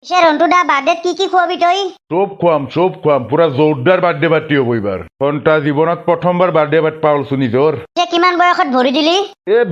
সে ৰন্টুদা বাৰ্থডেত কি খুৱাবি তই? চব খুৱাম পুৰা জোৰদাৰ বাৰ্থডে পাৰ্টি হ'ব এইবাৰ। ঘণ্টা জীৱনত প্ৰথমবাৰ বাৰ্থডে পাৰ্টি পাওলছো নিজৰ। সে কিমান বয়সত ভৰি দিলি?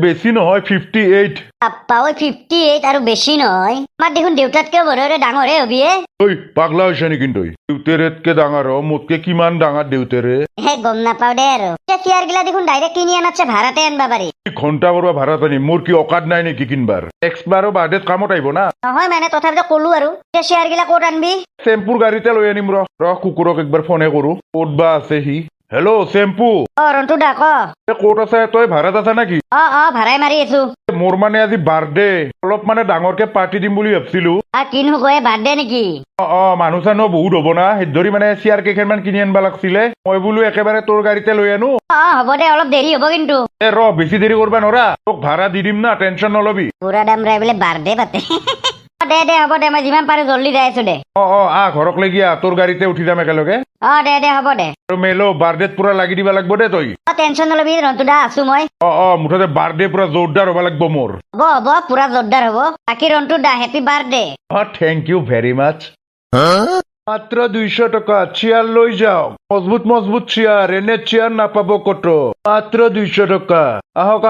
বেছি নহয় 58। বাপ্পা ওই 58 আৰু বেছি নহয়। আমাৰ দেখোন দেউতাতকেও বৰৰে ডাঙৰে হবিয়ে। ঐ পাগলা হৈছে নেকি তই? দেউতাৰেতকে ডাঙৰ মোতকে কিমান ডাঙৰ দেউতাৰে? হে গম নাপাও দে আৰু। চেয়াৰ গিলা দেখোন ডাইৰেক্ট কিনি আনাতছে ভাড়াতে আনবা পাৰি। ঘণ্টা কৰবা ভাড়াত আনিম, মোৰ কি অকাত নাই নেকি কিনবাৰ? নেক্সট বাৰো বাৰ্থডেত কামত আহিব না। নহয় মানে তথাপিতো কলো আৰু চেয়াৰ গিলা ক'ত আনবি? চেম্পুৰ গাড়ীতে লৈ আনিম ৰ কুকুৰক একবাৰ ফোনে কৰো ক'ত বা আছে সি। হেল্ল' চেম্পু, ৰন্টুদা ক। ক'ত আছে? তই ভাড়াত আছা নেকি? ভাড়াই মাৰি আছো। মোৰ মানে আজি বাৰ্থডে, অলপ মানে ডাঙৰকে পাৰ্টি দিম বুলি ভাবছিলো। কিনো কয় বাৰ্থডে নেকি? মানুহ চানুহ বহুত হ'ব না, সেই ধৰি মানে চেয়াৰ কেইখনমান কিনি আনবা লাগছিলে। মই বোলো একেবাৰে তোৰ গাড়ীতে লৈ আনো। হ'ব দে, অলপ দেৰি হ'ব কিন্তু। বেছি দেৰি কৰবা নৰা, তোক ভাড়া দি দিম না, টেনচন নলবি। পুৰা দাম ৰাই বোলে বাৰ্থডে পাতে। দে হ'ব দে, মই যিমান পাৰো জল্দি যাই আছো দে। ঘৰক লাগি তোৰ গাড়ীতে উঠি যাম একেলগে। দে হ'ব দে। আৰু মেলো বাৰ্থডেত পুৰা লাগি দিবা লাগব দে তই। টেনচন নলবি ৰন্টুদা, আছো মই। মুঠতে বাৰ্থডে পুৰা জোৰদাৰ হ'ব লাগব মোৰ। হ'ব পুৰা জোৰদাৰ হ'ব। বাকী ৰন্টুদা happy birthday. Thank you very much. মাত্ৰ 200 টকা, চেয়াৰ লৈ যাওক। মজবুত চেয়াৰ, এনে চেয়াৰ নাপাব কতো। মাত্ৰ 200 টকা। আহক।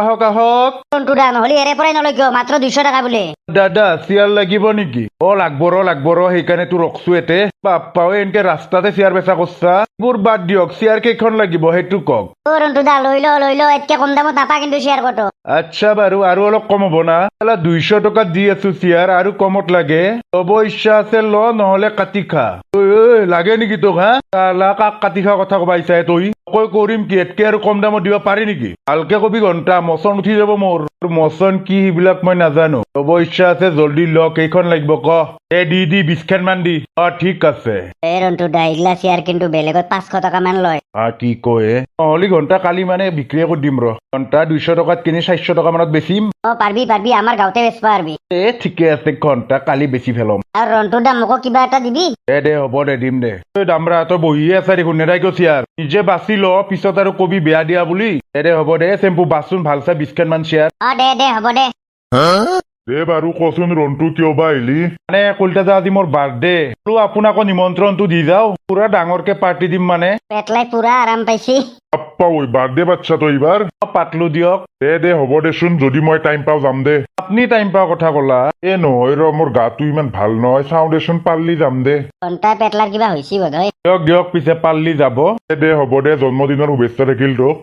ৰন্টুদা নহলে এৰে পৰাই নলৈ কিয়? মাত্ৰ 200 টকা বোলে। দাদা চেয়াৰ লাগিব নেকি? লাগব ৰ সেইকাৰণে তোৰ ৰখছো এতে। বাপ্পা এনেকে ৰাস্তাতে চেয়াৰ বেচা কৰছা। মোৰ বাদ দিয়ক, চেয়াৰ কেইখন লাগিব সেইটো কওক। ৰন্টুদা লৈ ল এতকে কম দামত নাপা কিন্তু চেয়াৰ কতো। আচ্ছা বাৰু, আৰু অলপ কম হ'ব না? 200 টকাত দি আছো চেয়াৰ, আৰু কমত লাগে? ল'ব ইচ্ছা আছে ল, নহলে কাটি খা। লাগে নেকি তোক? কাক কাটি খোৱা কথা কবা ইচ্ছা তই? কৈ কৰিম কি, এতকে আৰু কম দামত দিব পাৰি নেকি? ভালকে কবি ঘণ্টা, মচন উঠি যাব মোৰ। মচন কি সেইবিলাক মই নাজানো। ল'ব ইচ্ছা আছে জল্দি ল, কেইখন লাগিব ক? দি 20খন মান দি। ঠিক আছে। ৰন্টুদা এইগিলা চেয়াৰ কিন্তু বেলেগত 500 টকা মান লয়। কি কয়? নহলে ঘণ্টা কালি মানে বিক্ৰীয়ে কৰি দিম ৰ। ঘণ্টা 200 টকাত কিনি 400 টকা মানত বেচিম। পাৰবি আমাৰ গাঁৱতে বেচবা পাৰবি। ঠিকে আছে, ঘণ্টা কালি বেছি ফেলম। আৰু ৰন্টুদা মোকো কিবা এটা দিবি। দে হ'ব দে, দিম দে। দামৰা তই বহিয়ে আছা দেখোন, নেদাই কিয় চেয়াৰ? নিজে বাচি ল, পিছত আৰু কবি বেয়া দিয়া বুলি। দে হ'ব দে, চেম্পু বাচোন ভাল চাই 20খন মান চেয়াৰ। দে হ'ব দে। দে বাৰু কচোন ৰন্টু কিয় বা আহিলি? মানে কলিতা আজি মোৰ বাৰ্থডে, আপোনাকো নিমন্ত্ৰণটো দি যাও। পুৰা ডাঙৰকে পাৰ্টি দিম মানে। পেটলাই পুৰা আৰাম পাইছি। বাৰ্থডে বাচ্ছা তো এইবাৰ পাতলো দিয়ক। দে হ'ব দেচোন, যদি মই টাইম পাওঁ যাম দে। আপুনি টাইম পাওঁ কথা কলা? নহয় ৰ, মোৰ গাটো ইমান ভাল নহয়, চাওঁ দেচোন পাৰলি যাম দে। ঘণ্টাই পেটলাৰ কিবা হৈছে বোধহয়। দিয়ক পিছে পাৰলি যাব। দে হ'ব দে, জন্মদিনৰ শুভেচ্ছা থাকিল তোক।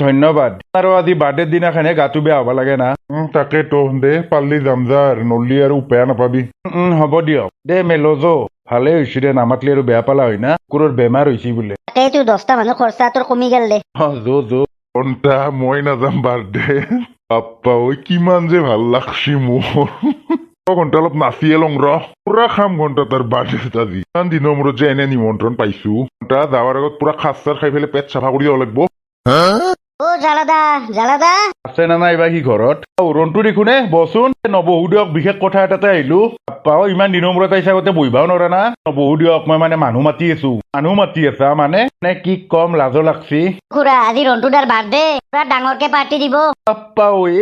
ধন্যবাদ। আৰু আজি বাৰ্থডে দিনাখনে গাটো বেয়া হব লাগে না। তাকেতো, দে পাৰলি যাম যা, নললি আৰু উপায় নাপাবি। হ'ব দিয়ক। দে মেলজ, ভালে হৈছে দে, নামাতলি আৰু বেয়া পালা হয় না। কুকুৰৰ বেমাৰ হৈছে বোলে। তাকেইতো 10টা মানুহ খৰচা তোৰ কমি গেল দে। ঘণ্টা মই নাযাম বাৰ্থডে। বাপ্পা কিমান যে ভাল লাগছি মোৰ। ঘণ্টা অলপ নাচিয়ে লং ৰ, পুৰা খাম ঘণ্টা তাৰ বাৰ্থডে আজি। ইমান দিনৰ মূৰত যে এনে নিমন্ত্ৰণ পাইছো। ঘণ্টা যাৱাৰ আগত পুৰা খাজ চাৰ খাই পেলাই পেট চাফা কৰি যাব লাগিব। জালাদা আছে না নাই বা সি ঘৰত? ৰন্টু দেখোনে, বচোন। নবহো দিয়ক, বিশেষ কথা এটাতে আহিলো। ইমান দিনৰ মূৰত আহিছে, আগতে বহিবাও নৰা না। নবহো দিয়ক, মই মানে মানুহ মাতি আছো। মানুহ মাতি আছা মানে? কি কম, লাজো লাগছি। খুৰা আজি ৰন্টুদাৰ বাৰ্থডে, পুৰা ডাঙৰকে পাৰ্টি দিব।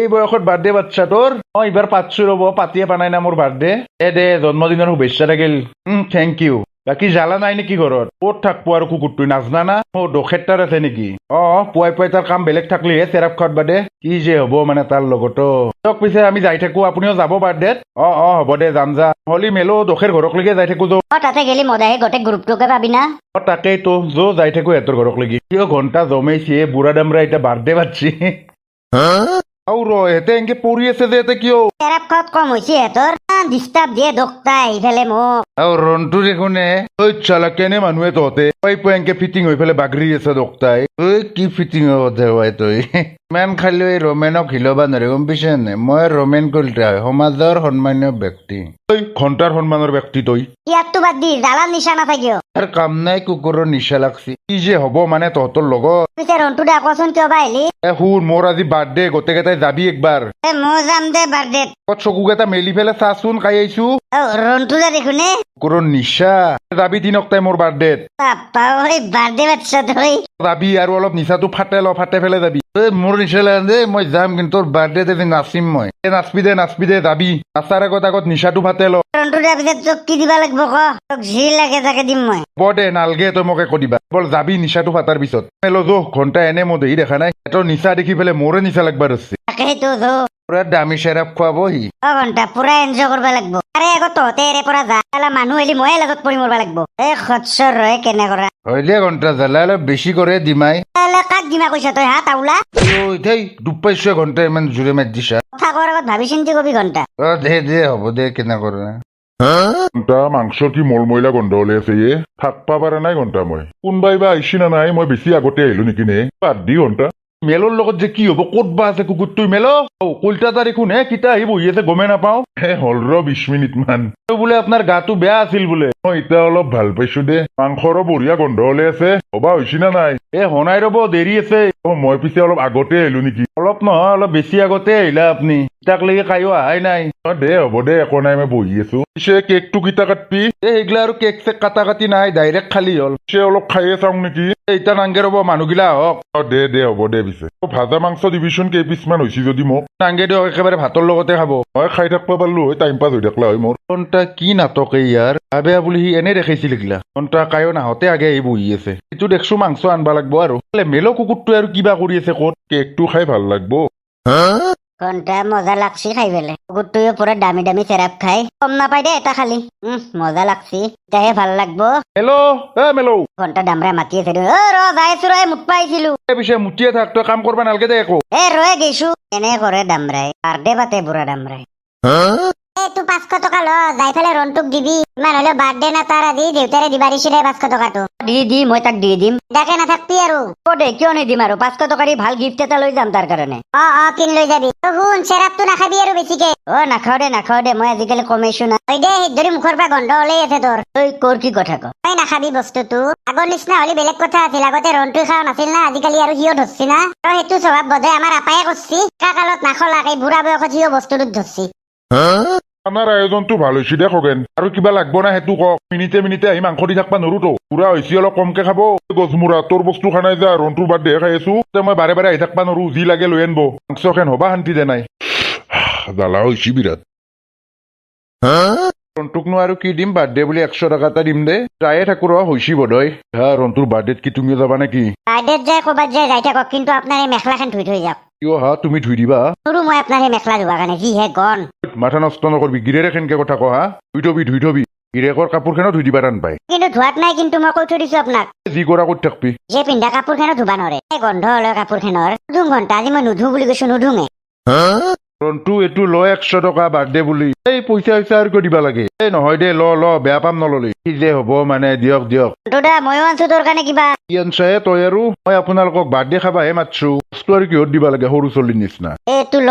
এই বয়সত বাৰ্থডে বাচ্ছা তোৰ? এইবাৰ পাতছো ৰব, পাতিয়ে পানাই না মোৰ বাৰ্থডে। দে জন্মদিনৰ শুভেচ্ছা থাকিল। Thank you. বাকী জ্বালা নাই নেকি ঘৰত? ক'ত থাকবো আৰু কুকুৰটো, নাজনা না? দোখেটাৰ আছে নেকি? পুৱাই তাৰ কাম বেলেগ থাকলিহে চেৰাপ খোৱাত বাদে। কি যে হ'ব মানে তাৰ লগতো। দিয়ক পিছে আমি যাই থাকো, আপুনিও যাব বাৰ্থডেত? হ'ব দে, যাম যা। হলি মেলো দোষেৰ ঘৰকলৈকে যাই থাকো। তাতে গেলি মদাহে গোটেই গ্ৰুপটোকে পাবি না। তাকেইতো, যাই থাকো সিহঁতৰ ঘৰক লাগি। কিয় ঘণ্টা জমাইছে, বুঢ়া দামৰা এতিয়া বাৰ্থডে পাতছি। এতে এনেকে পৰি আছে যে, এতে কিয়? চেৰাপ খোৱাত কম হৈছে সিহঁতৰ। ডিষ্টাৰ্ব দিয়ে দোকটা ইফালে মোক। ৰন্টু দেখোনে, চালা কেনে মানুহে তহঁতে এনেকে ফিটিং হৈ পেলাই বাগৰি আছে দোকটাই। কি ফিটিং হয় তই? ইমান খালি ৰমেনক হিলবা নোৱাৰে, গম পাইছে নে? মই ৰমেন কলিতা, সমাজৰ সন্মানীয় ব্যক্তি। ঘণ্টাৰ সন্মানৰ ব্যক্তি তই। ইয়াতটো বাদ দি, জ্বালাৰ নিচা নাথাকিও। তাৰ কাম নাই, কুকুৰৰ নিচা লাগছি। কি যে হব মানে তহঁতৰ লগত। পিছে ৰন্টু দা কচোন কিয় বা আহিলি? শুন, মোৰ আজি বাৰ্থডে, গোটেইকেইটাই যাবি একবাৰ। মই যাম দে বাৰ্থডেত। চকুকেইটা মেলি পেলাই চাচোন, খাই আহিছো। ৰন্টু দা দেখোনে, কুকুৰৰ নিচা। যাবি দিনক তাই মোৰ বাৰ্থডেত। বাপ্পা বাৰ্থডে বাচ্চা তই। যাবি আৰু অলপ নিচাটো ফাটে ফেলে যাবি মোৰ নিচা দে মই যাম কিন্তু তোৰ বাৰ্থডে নাচিম মই নাচবি দে যাবি নাচাৰ আগত নিচাটো ফাটে ল ৰন্টু দিয়াৰ পিছত তোক কি দিবা লাগিব ক তোক যি লাগে তাকে দিম মই হ'ব দে নালগে তই মোক একো দিবা বল যাবি নিচাটো ফাটাৰ পিছত ঘণ্টা এনে মই দেহি দেখা নাই তোৰ নিচা দেখি পেলাই মোৰে নিচা লাগবা ধৰছি তাকেইতো যো পুৰা দামী চেৰাপ খুৱাব সি ঘন্টা পুৰা এনজয় কৰিব লাগিব আৰে আগত তহঁতে এৰে পৰা যা মানুহ এলি ময়ে লাজত পৰি মৰবা লাগিব এই খচ্চৰ ৰয় কেনে কৰা হয় দে ঘণ্টা জ্বালা অলপ বেছি কৰে দিমাই কাক দিমা কৈছা তই হা তাউলা ডুব পাইছ ঘণ্টা ইমান জোৰে মাৰি দিছা কথা কোৱাৰ আগত ভাবি চিন্তি কবি ঘন্টা দে হ'ব দে কেনে কৰে ঘণ্টা মাংসৰ কি মলমইলা গন্ধ ওলাই আছে ইয়ে থাকবা পাৰা নাই ঘণ্টা মই কোনবাই বা আহিছি না নাই মই বেছি আগতে আহিলো নেকি নে বাদ দি ঘণ্টা মেলৰ লগত যে কি হব ক'ত বা আছে কুকুৰটো মেল কলকাতা দেখোন হে কিতা আহি বহি আছে গমেই নাপাও হল 20 মিনিট মান বোলে আপোনাৰ গাটো বেয়া আছিল বোলে মই এতিয়া অলপ ভাল পাইছো দে মাংসৰো বঢ়িয়া গন্ধ ওলাই আছে হবা হৈছি না নাই হনাই ৰব দেৰি আছে মই পিছে অলপ আগতে আহিলো নেকি অলপ নহয় অলপ বেছি আগতে আহিলা আপুনি তাক লাগি কাইও অহাই নাই দে হ'ব দে একো নাই মই বহি আছো পিছে কেকটো কিতা কাটবি সেইগিলা আৰু কেক চেক কাটা কাটি নাই ডাইৰেক্ট খালি হল পিছে অলপ খাইয়ে চাওঁ নেকি এতিয়া নাংগে ৰব মানুহগিলা আহক দে হ'ব দে পিছে ভাজা মাংস দিবিচোন কেইপিচ মান হৈছে যদি মোক নাংগে দিয়ক একেবাৰে ভাতৰ লগতে খাব মই খাই থাকবা পাৰলো হয় টাইম পাছ হৈ থাকলা হয় মোৰ কোনটা কি নাটক ইয়াৰ আবে বুলি সি এনে দেখাইছিল এইগিলা কোনটা কায়ো নাহতে আগে আহি বহি আছে এইটো দেখছো মাংস আনবা লাগব আৰু মেলো কুকুৰটো আৰু কিবা কৰি আছে ক'ত কেকটো খাই ভাল লাগব ঘন্টা মজা লাগছি খাই পেলাই কুকুৰটোৱে পুৰা দামী দামী চেৰাপ খাই কম নাপাই দে এটা খালি মজা লাগছি এতিয়াহে ভাল লাগব মেলো ঘন্টা দামৰা মাতি আছে যাই আছো ৰ মুঠ পাইছিলো পিছে মুঠিয়ে থাক তই কাম কৰবা নালগে দে একো ৰয়ে গেছো এনে কৰে দামৰাই বাৰ্থডে পাতে বুঢ়া দামৰাই তোৰ 500 টকা ল যাই পেলাই ৰন্টুক দিবি ইমান হলেও বাৰ্থডে না তাৰ আজি দেউতাৰে দিবা দিছিলে 500 টকাটো দি মই তাক দি দিম ডাকে নাথাকবি আৰু দে কিয় নিদিম আৰু 500 টকা দি ভাল গিফ্ট এটা লৈ যাম তাৰ কাৰণে কিন লৈ যাবি শুন চেৰাপটো নাখাবি আৰু বেছিকে নাখাও দে মই আজিকালি কমাইছো না দে ধৰি মুখৰ পৰা গন্ধ ওলাই আছে তোৰ তই কৰ কি কথা ক তই নাখাবি বস্তুটো আগৰ নিচিনা হলে বেলেগ কথা আছিল আগতে ৰন্টু খাও নাছিল না আজিকালি আৰু সিও ধৰছি না তই সেইটো স্বভাৱ বোধে আমাৰ আপায়ে কৰছি কাকালত নাখলাক এই বুঢ়া বয়সত সিও বস্তুটোত ধৰছি আমাৰ আয়োজনটো ভাল হৈছে দে খগেন আৰু কিবা লাগব না সেইটো কওক মিনিটে আহি মাংস দি থাকবা নৰো তো পুৰা হৈছে অলপ কমকে খাব গছমূৰা তোৰ বস্তু খানাই যা ৰন্টুৰ বাৰ্থডে খাই আছো মই বাৰে বাৰে আহি থাকবা নৰো যি লাগে লৈ আনব মাংস খেন হবা শান্তি দে নাই জ্বালা হৈছে বিৰাট ৰন্টুকনো আৰু কি দিম বাৰ্থডে বুলি 100 টকা এটা দিম দে যায়ে থাকো হৈছি বোধহয় ৰন্টুৰ বাৰ্থডেত কি তুমিও যাবা নেকি বাৰ্থডেত যায় ক'বাত যায় যাই থাকক কিন্তু আপোনাৰ এই মেখেলাখন ধুই থৈ যাওক তুমি ধুই দিবা মই আপোনাৰ সেই মেখেলা ধোৱাৰ কাৰণে যিহে গন মাথা নষ্ট নকৰবি গিৰেৰে কেনকে কথা কহা ধুই থবি গিৰেকৰ কাপোৰ খেনো ধুই দিবা টান পাই কিন্তু ধোৱাত নাই কিন্তু মই কৈ থৈ দিছো আপোনাক যি কৰা কৰি থাকবি যে পিন্ধা কাপোৰ খেনো ধুবা নৰে গন্ধ হলে কাপোৰ খেনৰ দুং ঘণ্টা আজি মই নুধু বুলি কৈছো নুধুঙে ৰন্টু এইটো ল 100 টকা বাৰ্থডে বুলি এই পইচা আৰু কিয় দিবা লাগে এই নহয় দে ল বেয়া পাম নললি কি যে হ'ব মানে দিয়ক দাদা ময়ো আনছো তোৰ কাৰণে কিবা কি আনছাহে তই আৰু মই আপোনালোকক বাৰ্থডে খাবাহে মাতছো বস্তু আৰু কিহত দিবা লাগে সৰু চলিৰ নিচিনা এইটো ল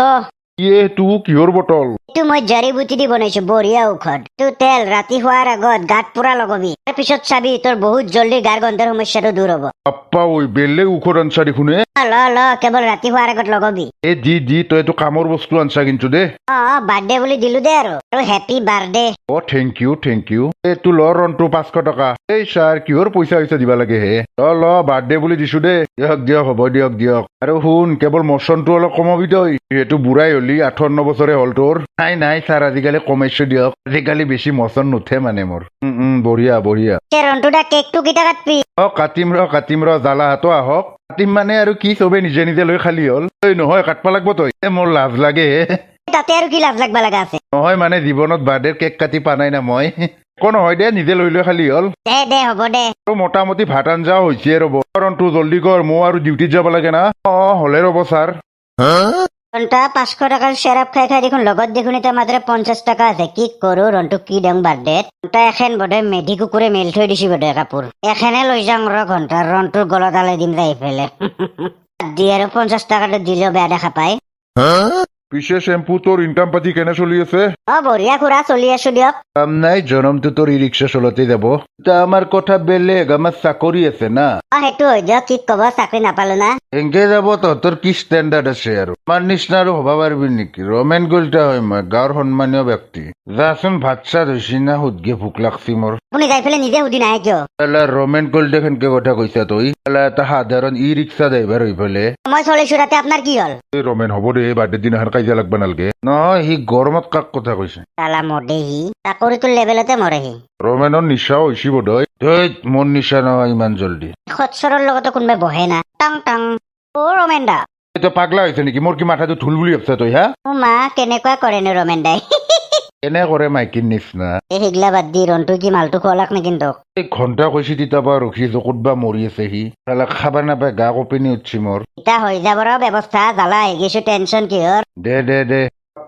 এইটো কিহৰ বটল এইটো মই জাৰি বুটি দি বনাইছো বঢ়িয়া ঔষধ তোৰ তেল ৰাতি শোৱাৰ আগত গাত পুৰা লগাবি তাৰপিছত চাবি তোৰ বহুত জল্দি গাৰ গন্ধৰ সমস্যাটো দূৰ হ'ব আপ্পা ঐ বেলেগ ঔষধ আনছা দেখোন ল কেৱল ৰাতি শোৱাৰ আগত লগাবি দি তই এইটো কামৰ বস্তু আনছা কিন্তু দে বাৰ্থডে বুলি দিলো দে আৰু হেপী বাৰ্থডে থেংক ইউ এইটো ল ৰন্টু 500 টকা এই ছাৰ কিহৰ পইচা দিবা লাগে হে ল বাৰ্থডে বুলি দিছো দে দিয়ক হ'ব দিয়ক আৰু শুন কেৱল মচনটো অলপ কমাবি তই এইটো বুঢ়াই হলি 58 বছৰে হ'ল তোৰ নাই ছাৰ আজিকালি কমাইছো দিয়ক আজিকালি বেছি মচন নুঠে মানে মোৰ বঢ়িয়া ৰন্টু দা কেকটো কেইটা কাটবি কাটিম ৰ জ্বালা হাতো আহক কাটিম মানে আৰু কি চবে নিজে লৈ খালি হ'ল নহয় কাটবা লাগব তই মোৰ লাজ লাগে তাতে আৰু কি লাভ লাগবা লগা আছে নহয় মানে জীৱনত বাৰ্থডে কেক কাটি পা নাই না মই নহয় দে নিজে লৈ খালি হ'ল দে হ'ব দে আৰু মোটামুটি ভাত আঞ্জাও হৈছে ৰ'ব ৰন্টু জল্দি কৰ মই আৰু ডিউটিত যাব লাগে না হলে ৰ'ব ছাৰ 500 টকাৰ চেৰাপ খাই দেখোন লগত দেখোন এতিয়া মাত্ৰ 50 টকা আছে কি কৰো ৰন্টু কি দিওঁ বাৰ্থডেত এখন বোধহয় মেধি কুকুৰে মেলি থৈ দিছি বোধহয় কাপোৰ এখনে লৈ যাওঁ ঘণ্টা ৰন্টুৰ গলত আলাই দিম যাই পেলাই দি আৰু 50 টকাটো দিলেও বেয়া দেখা পায় পিছে চেম্পু তোৰ ইনকাম পাতি কেনে চলি আছে বঢ়িয়া খুৰা চলি আছো দিয়ক কাম নাই জনমটো তোৰ ই ৰিক্সা চলাতে যাব আমাৰ কথা বেলেগ আমাৰ চাকৰি আছে না সেইটো হৈ দিয়ক কি কব চাকৰি নাপালো না এংকে যাব তহঁতৰ কি ষ্টেণ্ডাৰ্ড আছে আৰু আমাৰ নিচিনা আৰু হবা পাৰিবি নেকি ৰমেন গলিতা হয় মই গাঁৱৰ সন্মানীয় ব্যক্তি যাচোন ভাত চাত হৈছি না সুধগে ভোক লাগছি মোৰ আপুনি যাই পেলাই নিজে সুধি নাহে কিয়? ৰমেন কল দেখেনকে কথা কৈছা তই এটা সাধাৰণ ই ৰিক্সা ড্ৰাইভাৰ হৈ পেলাই মই চলিছো তাতে আপোনাৰ কি হ'ল? ৰমেন হ'ব দে বাৰ্থডে দিনাখন কাজিয়া লাগবা নালগে নহয় সি গৰমত কাক কথা কৈছে চালা মদে সি চাকৰিটোৰ লেভেলতে মৰে সি। ৰমেনৰ নিচাও হৈছে বোধহয় ধৈত মোৰ নিচা নহয় ইমান জল্দি সৎসৰৰ লগতো কোনোবাই বহে না টাং টাং। অ ৰমেন দা তই পাগলা হৈছে নেকি মোৰ কি মাথাটো ঢোল বুলি ভাবছা তই হা মোৰ মা কেনেকুৱা কৰেনো ৰমেন দাই এনে কৰে মাইকীৰ নিচিনা এই সিগলা বাদ দি ৰনটো কি মালটো খোৱালাক নে কিন্তু এই ঘণ্টা কৈছি তিতাবা ৰখিছো ক'তবা মৰি আছে সি চালা খাবা নাপায় গা কঁপিনি উঠছি মোৰ ইতা হৈ যাবৰ ব্যৱস্থা জ্বালা হৈ গৈছো টেনচন কিহৰ? দে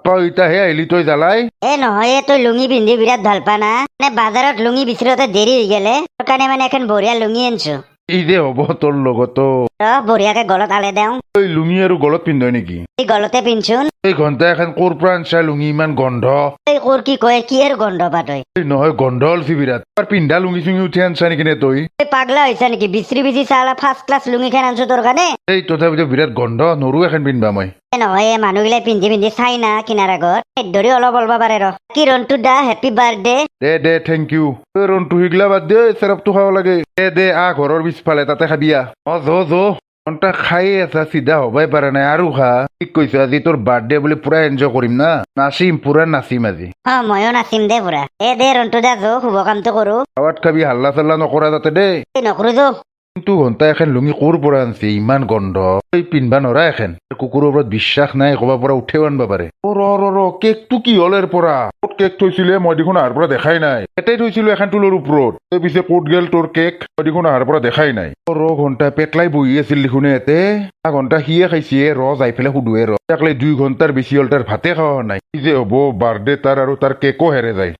তই ইতাহে আহিলি তই জ্বালাই এ নহয় তই লুঙি পিন্ধি বিৰাট ভাল পা না মানে বাজাৰত লুঙি বিচাৰোতে দেৰি হৈ গেলে তোৰ কাৰণে মানে এখন বঢ়িয়া লুঙি আনছো এই যে হ'ব তোৰ লগতো বঢ়িয়াকে গলত আলে দেও তই লুঙি আৰু গলত পিন্ধই নেকি এই গলতে পিন্ধছোন এই ঘণ্টা এখন ক'ৰ পৰা আনছা লুঙি ইমান গন্ধ এই কোৰ কি কয় কি আৰু গন্ধ পা তই? এই নহয় গন্ধ অলছি বিৰাট তাৰ পিন্ধা লুঙি চুঙি উঠি আনছা নেকি নে তই এই পাগলা হৈছা নেকি? বিচৰি বিচি চালা ফাৰ্ষ্ট ক্লাছ লুঙি খান আনছো তোৰ কাৰণে। এই তথাপিতো বিৰাট গন্ধ নৰু এখন পিন্ধবা মই এ নহয় এই মানুহগিলাই পিন্ধি পিন্ধি চাই না কিনাৰ আগত ধৰি অলপ অলবা পাৰে ৰ কি ৰনটো দা হেপী বাৰ্থডে। দে থেংক ইউ ৰনটো সিগলা বাদ দে চেৰাপটো খাব লাগে দে ঘৰৰ পিছফালে তাতে খাবি যো ঘণ্টা খাই আছা চিধা হবাই পাৰা নাই আৰু খা ঠিক কৈছো আজি তোৰ বাৰ্থডে বুলি পুৰা এনজয় কৰিম না নাচিম পুৰা নাচিম আজি ময়ো নাচিম দে পুৰা। দে ৰনটো দা যো শুভ কামটো কৰো। খাৱাত খাবি হাল্লা চাল্লা নকৰা তাতে দেই এই নকৰো যো কিন্তু ঘণ্টা এখন লুঙি ক'ৰ পৰা আনছে ইমান গন্ধ তই পিন্ধবা নৰা এখন কুকুৰৰ ওপৰত বিশ্বাস নাই ক'বা পৰা উঠেও আনবা পাৰে ৰ কেকটো কি হ'ল এৰ পৰা ক'ত কেক থৈছিলে মই দেখোন আহাৰ পৰা দেখাই নাই এটাই থৈছিলো এখন টুলৰ ওপৰত তই পিছে ক'ত গেল তোৰ কেক মই দেখোন আহাৰ পৰা দেখাই নাই ঘণ্টা পেটলাই বহি আছিল দেখোন ইয়াতে ঘণ্টা সিয়ে খাইছে যাই পেলাই সুধোৱে একলাই 2 ঘণ্টাৰ বেছি হ'ল তাৰ ভাতে খোৱা নাই কি যে হ'ব বাৰ্থডে তাৰ আৰু তাৰ কেকো হেৰে যায়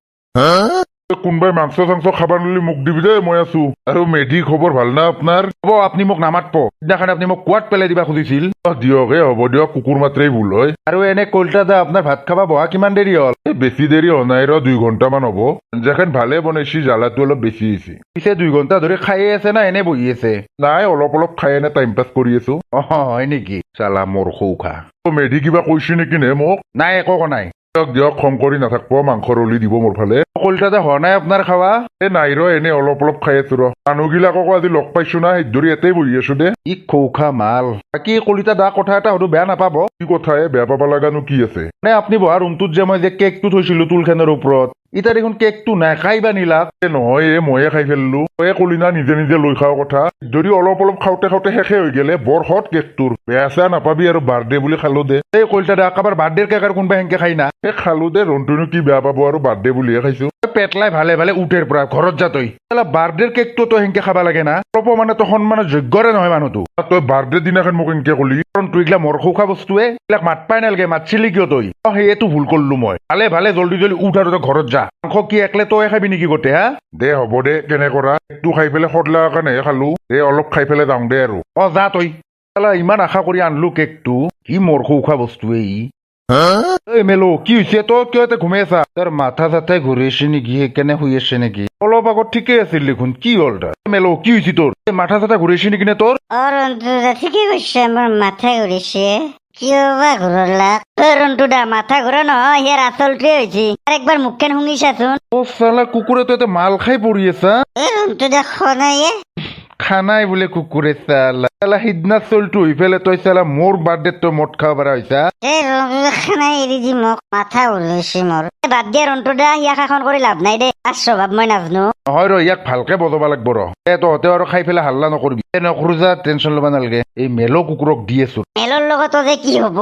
কোনবাই মাংস চাংস খাবা নিলি মোক দিবি দেই মই আছো আৰু মেধি খবৰ ভাল না আপোনাৰ হ'ব আপুনি মোক নামাতব সিদিনাখন আপুনি মোক কোৱাত পেলাই দিবা খুজিছিল দিয়ক হ'ব দিয়ক কুকুৰ মাত্ৰেই ভুল হয় আৰু এনে কলতা দা আপোনাৰ ভাত খাবা বহা কিমান দেৰি হ'ল বেছি দেৰি হোৱা নাই 2 ঘণ্টামান হ'ব যেখন ভালে বনাইছি জ্বালাটো অলপ বেছি হৈছে পিছে 2 ঘণ্টা ধৰি খায়ে আছে না এনে বহি আছে নাই অলপ খাই এনে টাইম পাছ কৰি আছো হয় নেকি চালা মোৰ খা মেধি কিবা কৈছি নেকি নে মোক নাই একো নাই দিয়ক খং কৰি নাথাকব মাংস ৰলি দিব মোৰ ফালে কলিতাতে হোৱা নাই আপোনাৰ খাৱা নাই এনে অলপ খাই আছো মানুহবিলাককো আজি লগ পাইছো না সেই ধৰি ইয়াতে বহি আছো দে ই খা মাল বাকী কলিতা দা কথা এটা হয়তো বেয়া নাপাব কি কথাই বেয়া পাব লগানো কি আছে নে আপুনি বহা ৰুমটোত যে মই যে কেকটো থৈছিলো তুলখেনৰ ওপৰত ইতা দেখোন কেকটো নাখাই বা নিলাক নহয় ময়ে খাই ফেললো তয়ে কলি না নিজে লৈ খাওঁ কথা যদি অলপ খাওঁতে শেষে হৈ গেলে বৰ হট কেকটোৰ বেয়া চেয়া নাপাবি আৰু বাৰ্থডে বুলি খালো দে এই কলিতা দা কাবাৰ বাৰ্থডেৰ কেক আৰু কোনোবা সেনকে খাই না খালো দে ৰন্তুনো কি বেয়া পাব আৰু বাৰ্থডে বুলিহে খাইছো পেটলাই ভালে উঠেৰ পৰা ঘৰত যা তই বাৰ্থডেৰ কেকটো তই সেনকে খাবা লাগে না অলপ মানে তই সন্মানৰ যোগ্যৰে নহয় মানুহটো তই বাৰ্থডে দিনাখন মোক এনেকে কলি কাৰণ তুই এইগিলা মৰ খোৱা বস্তুৱে এইবিলাক মাতপাই নালাগে মাতছিলি কিয় তই সেইটো ভুল কৰিলো মই ভালে জল্দি উঠ আৰু তই ঘৰত যা মাংস কি একলে তই খাবি নেকি গোটে হা দে হ'ব দে কেনে কৰা কেকটো খাই পেলাই সদলা কাৰণেহে খালো দে অলপ খাই পেলাই যাওঁ দে আৰু যা তই ইমান আশা কৰি আনলো কেকটো কি মৰ খোৱা বস্তুৱে ই মেলো কি হৈছে তই কিয় এটা ঘুমাই আছা তাৰ মাথা চাথাই ঘূৰি আছে নেকি সেইকাৰণে শুই আছে নেকি অলপ আগত ঠিকেই আছিল দেখোন কি হ'ল তাৰ মেলো কি হৈছে তোৰ মাথা চাথা ঘূৰি আছে নেকি নে তোৰ ঠিকে কৈছে মোৰ মাথা ঘূৰিছে কিয় বা ঘূৰলা ৰনটো দা মাথা ঘূৰা নহয় ইয়াৰ আচলটোৱে হৈছে একবাৰ মুখখন শুনিছাচোন চালা কুকুৰে তই এটা মাল খাই পৰি আছা ৰনটো দা খনাই খানাই বোলে কুকুৰে চালা সিদিনা চলটো হৈ পেলাই তই চালা মোৰ বাৰ্থডে তই মদ খাব পৰা হৈছা খানাই এৰি দি মোক মাথা ওলাইছে মোৰ বাদ দিয়া ৰনটো দা ইয়াক শাসন কৰি লাভ নাই দে তাৰ স্বভাৱ মই নাজানো নহয় ইয়াক ভালকে বজাব লাগব তহঁতে আৰু খাই পেলাই হাল্লা নকৰিবি নকৰো যা টেনচন ল'ব নালাগে এই মেলো কুকুৰক দি আছো মেলৰ লগতো যে কি হব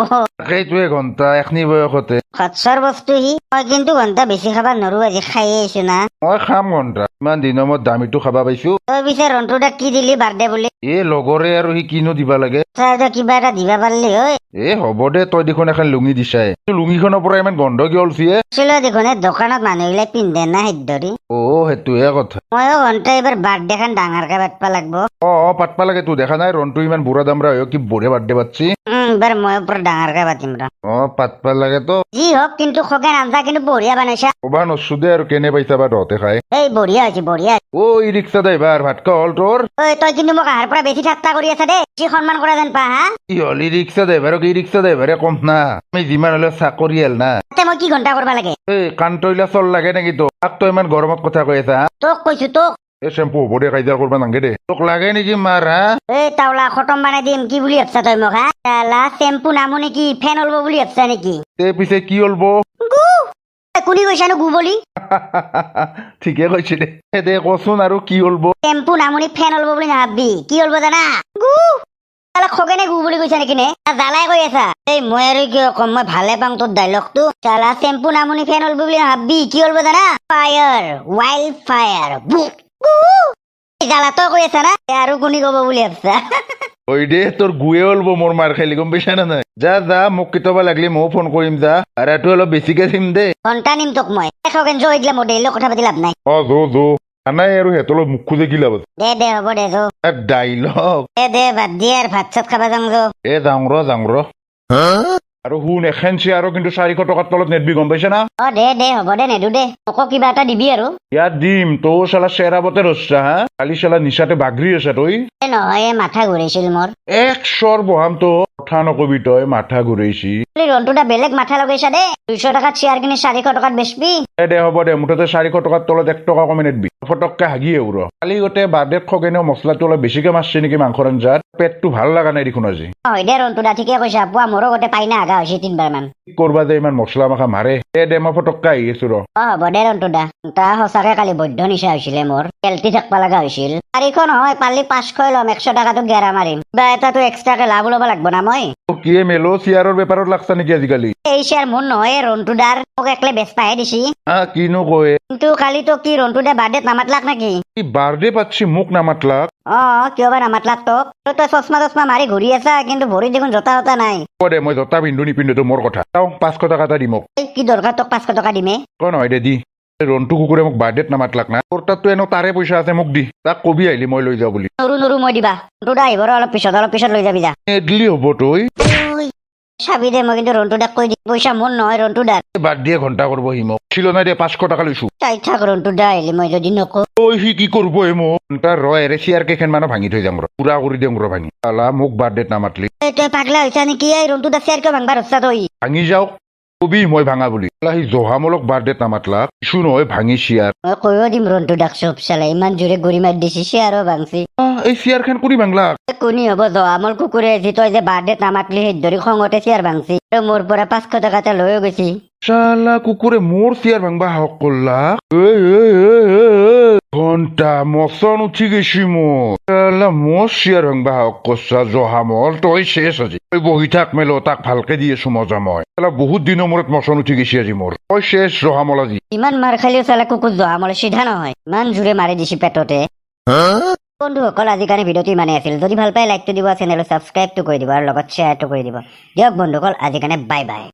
সেইটোৱে ঘণ্টা এখনি বয়সতে খচ্চৰ বস্তু সি মই কিন্তু ঘণ্টা বেছি খাবা নৰো আজি খাই আহিছো না মই খাম ঘণ্টা ইমান দিনৰ মূৰত দামীটো খাবা পাইছো তই পিছে ৰনটো দা কি দিলি বাৰ্থডে বুলি লগৰে আৰু সি কিনো দিবা লাগে কিবা এটা দিবা পাৰিলি হয় হ'ব দে তই দেখোন এখন লুঙি দিছাই লুঙিখনৰ পৰা ইমান গন্ধ কি ওলছি দেখোন দোকানত মানুহবিলাক পিন্ধে না সেইদৰি সেইটোহে কথা ময়ো ঘণ্টা এইবাৰ বাৰ্থডে খান ডাঙৰকে পাতবা লাগব পাতবা লাগে তোৰ দেখা নাই ৰনটো ইমান বুঢ়া দামৰা হয় কি বঢ়িয়া বাৰ্থডে পাতছি এইবাৰ মই পুৰা ডাঙৰকে পাতিম পাতবা লাগে তো যি হওক কিন্তু খগেন আঞ্জা কিন্তু বঢ়িয়া বনাইছা কবা নছো দে আৰু কেনে পাইছা বা তহঁতে খাই এই বঢ়িয়া হৈছে বঢ়িয়া ই ৰিক্সা ড্ৰাইভাৰ ভাত খোৱা হ'ল তোৰ ঐ তই কিন্তু মোক আহাৰ পৰা বেছি ঠাট্টা কৰি আছা দেই বেছি সন্মান কৰা যেন পা হা কি হলি ৰিক্সা ড্ৰাইভাৰক এই ৰিক্সা ড্ৰাইভাৰে কম না আমি যিমান হলেও চাকৰিয়াল না তাতে মই কি ঘণ্টা কৰবা লাগে এই কাণতইলা চল লাগে নেকি তোক তাক তই ইমান গৰমত কথা কৈ আছা হা? তোক কৈছো তোক এই চেম্পু হ'ব দে কাজিয়া কৰবা নাংগে দে তোক লাগে নেকি মাৰ হা এই তাওলা খতম বানাই দিম কি বুলি ভাবছা তই মোক হা তালা চেম্পু নামো নেকি ফেন ওলব বুলি ভাবছা নেকি তে পিছে কি হলব গু কোনি কৈছানো গু বুলি ঠিকে কৈছে দে দে কচোন আৰু কি হলব চেম্পু নামনি ফেন ওলব বুলি নাভাববি কি ওলব জানা গু তালা খগেনে গু বুলি কৈছা নেকি নে জ্বালাই কৈ আছা এই মই আৰু কিয় কম মই ভালে পাওঁ তোৰ ডাইলগটো তালা চেম্পু নামনি ফেন ওলব বুলি নাভাববি কি ওলব জানা ফায়াৰ ৱাইল্ড ফায়াৰ জ্বালা তই কৈ আছা না আৰু কোনি কব বুলি ভাবছা ঐ দে তোৰ গুৱে হলব মোৰ মাৰ খাইলি গম পাইছা না নাই যা যা মোক কেতিয়াবা লাগলি ময়ো ফোন কৰিম যা ভাড়াটো অলপ বেছিকে দিম দে ঘণ্টা নিম তোক মই খগেন জয় দিলে মোৰ ডেইলি কথা পাতি লাভ নাই অ যো নাই আৰু সিহঁতৰ মুখ খোজে কি লাভ আছে দে হ'ব দে যো ডাইলগ দে বাদ দিয়ে আৰু ভাত চাত খাবা যাম যো এ যাওঁ ৰ আৰু শুন এখন চেয়াৰো কিন্তু 400 টকাৰ তলত নেদবি গম পাইছা না অ দে হ'ব দে নেদো দে মোকো কিবা এটা দিবি আৰু ইয়াত দিম তৌ চালা চেৰাবতে ৰচ্ছা হা কালি চালা নিচাতে বাগৰি আছে তই এ নহয় এই মাথা ঘূৰাইছিল মোৰ এক চৰ বহাম তো কথা নকবি তই মাথা ঘূৰাইছি ৰন্টুটা বেলেগ মাথা লগাইছা দে 200 টকাত চেয়াৰ কিনি 400 টকাত বেচবি দে হ'ব দে মুঠতে 400 টকাৰ তলত 1 টকা কমে নেদবি ফটককে হাগিয়ে উৰ কালি গোটেই বাৰ্থডেত খগেনেও মছলাটো অলপ বেছিকে মাৰছে নেকি মাংসৰ আঞ্জাত পেটটো ভাল লগা নাই দেখোন আজি হয় দে ৰন্টুটা ঠিকে কৈছা পুৱা মোৰো গোটেই পাইনা আগা হৈছে 3 বাৰ মান কি কৰবা যে ইমান মছলা মাখা মাৰে দে মই ফটককে আহি আছো ৰ অ হ'ব দে ৰন্টুটা তাৰ সঁচাকে কালি বৈধ্য নিচা হৈছিলে মোৰ পেলটি থাকবা লগা হৈছিল 400 নহয় পালি 500 ল'ম 100 টকাটো গেৰা মাৰিম বা এটাতো এক্সট্ৰাকে লাভ ল'ব লাগব না মই কিয়ে মেলো চেয়াৰৰ বেপাৰত লাগছা নেকি আজিকালি এই চেয়াৰ মোৰ নহয় ৰন্টুদাৰ মোক একলে বেচপাহে দিছি কিনো কয় কিন্তু কালি তো কি ৰন্টুদা বাৰ্থডেত নামাতলাক নেকি কি বাৰ্থডে পাতছি মোক নামাতলাক অ কিয় বা নামাতলাক তোক তই চচমা মাৰি ঘূৰি আছা কিন্তু ভৰি দেখোন জোতা হতা নাই দে মই জোতা পিন্ধো নিপিন্ধো তো মোৰ কথা চাওঁ 500 টকা এটা দি মোক এই কি দৰকাৰ তোক 500 টকা দিমে ক নহয় দে দি ৰন্টু কুকুৰে মোক বাৰ্থডেত নামাতলাক না তোৰ তাততো এনেও তাৰে পইচা আছে মোক দি তাক কবি আহিলি মই লৈ যাওঁ বুলি নৰু মই দিবা ৰন্টুদা আহিব অলপ পিছত লৈ যাবি যা দিলি হ'ব তই চাবি দে মই কিন্তু ৰন্টুদাক কৈ দিম পইচা মোৰ নহয় ৰন্টুদাৰ বাৰ্থডে ঘণ্টা কৰিব সি মোক ছিল নাই দে 500 টকা লৈছো চাই থাক ৰন্টুদা আহিলে মই যদি নকওঁ ঐ সি কি কৰিব হে মোক তাৰ ৰ এৰে চেয়াৰ কেইখন মানো ভাঙি থৈ যাম ৰ পুৰা কৰি দিম ৰ ভাঙি আলা মোক বাৰ্থডেত নামাতলি তই পাগলা হৈছা নেকি এই ৰন্টুদা চেয়াৰ কিয় ভাঙবা ৰচ্ছা তই ভাঙি যাওক কবি মই ভাঙা বুলি সি জহামলক বাৰ্থডেত নামাতলাক কিছু নহয় ভাঙি চেয়াৰ মই কৈও দিম ৰন্টুদাক চব চালে ইমান জোৰে গৰি মাৰি দিছি চেয়াৰো ভাঙছি এই চেয়াৰখন কৰি ভাঙলাক কোনি হ'ব জহামল কুকুৰে যি তই যে বাৰ্থডেত নামাতলি সেই ধৰি খঙতে চেয়াৰ ভাঙছি আৰু মোৰ পৰা 500 টকা এটা লৈও গৈছি চালা কুকুৰে মোৰ চেয়াৰ ভাঙবা হক কৰলাক ঘণ্টা মচন উঠি গৈছি মোৰ চালা মোৰ চেয়াৰ ভাঙবা হক কৰছা জহামল তই শেষ আজি তই বহি থাক মেলো তাক ভালকে দি আছো মজা মই চালা বহুত দিনৰ মূৰত মচন উঠি গৈছি আজি মোৰ তই শেষ জহামল আজি ইমান মাৰ খালিও চালা কুকুৰ জহামল চিধা নহয় ইমান জোৰে মাৰি দিছি পেটতে বন্ধুসকল আজি কাৰণে ভিডিঅ'টো ইমানেই আছিল যদি ভাল পাই লাইকটো দিব চেনেলটো ছাবস্ক্ৰাইবটো কৰি দিব আৰু লগত শ্বেয়াৰটো কৰি দিব দিয়ক বন্ধুসকল আজি কাৰণে বাই বাই